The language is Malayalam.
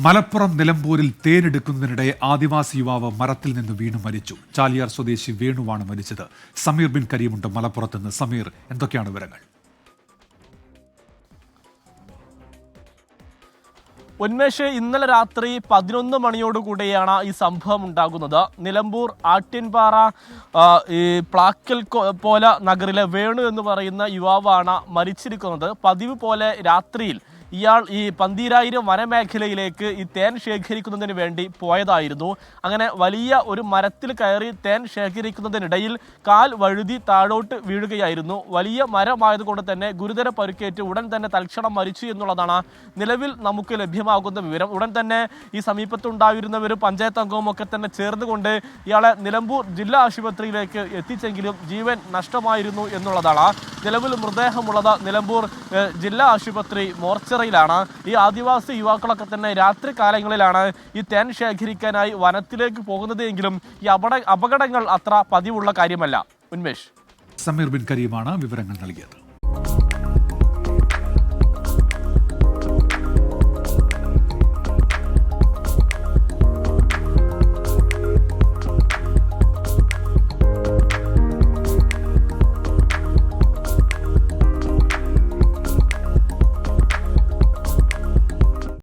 മലപ്പുറം നിലമ്പൂരിൽ തേനെടുക്കുന്നതിനിടെ ആദിവാസി യുവാവ് മരത്തിൽ നിന്ന് വീണു മരിച്ചു. ചാലിയാർ സ്വദേശി വേണുവാണ് മരിച്ചത്. സമീർ ബിൻ കരീമുണ്ട് മലപ്പുറത്ത് നിന്ന്. സമീർ, എന്തൊക്കെയാണ് വിവരങ്ങൾ? ഉന്മേഷ്, ഇന്നലെ രാത്രി 11 മണിയോടുകൂടിയാണ് ഈ സംഭവം ഉണ്ടാകുന്നത്. നിലമ്പൂർ ആട്യൻപാറ ഈ പ്ലാക്കൽ പോല നഗറിലെ വേണു എന്ന് പറയുന്ന യുവാവാണ് മരിച്ചിരിക്കുന്നത്. പതിവ് പോലെ രാത്രിയിൽ ഇയാൾ ഈ പന്തീരായിരം വനമേഖലയിലേക്ക് ഈ തേൻ ശേഖരിക്കുന്നതിന് വേണ്ടി പോയതായിരുന്നു. അങ്ങനെ വലിയ ഒരു മരത്തിൽ കയറി തേൻ ശേഖരിക്കുന്നതിനിടയിൽ കാൽ വഴുതി താഴോട്ട് വീഴുകയായിരുന്നു. വലിയ മരമായതുകൊണ്ട് തന്നെ ഗുരുതര പരിക്കേറ്റ് ഉടൻ തന്നെ തൽക്ഷണം മരിച്ചു എന്നുള്ളതാണ് നിലവിൽ നമുക്ക് ലഭ്യമാകുന്ന വിവരം. ഉടൻ തന്നെ ഈ സമീപത്തുണ്ടായിരുന്നവരും പഞ്ചായത്ത് അംഗവും ഒക്കെ തന്നെ ചേർന്നുകൊണ്ട് ഇയാളെ നിലമ്പൂർ ജില്ലാ ആശുപത്രിയിലേക്ക് എത്തിച്ചെങ്കിലും ജീവൻ നഷ്ടമായിരുന്നു എന്നുള്ളതാണ്. നിലവിൽ മൃതദേഹമുള്ളത് നിലമ്പൂർ ജില്ലാ ആശുപത്രി മോർച്ചറിയിലാണ്. ഈ ആദിവാസി യുവാക്കളൊക്കെ തന്നെ രാത്രി കാലങ്ങളിലാണ് ഈ തേൻ ശേഖരിക്കാനായി വനത്തിലേക്ക് പോകുന്നത് എങ്കിലും ഈ അപകടങ്ങൾ അത്ര പതിവുള്ള കാര്യമല്ല. ഉന്മേഷ്, സമീർ ബിൻ കരീമാണ് വിവരങ്ങൾ നൽകിയത്.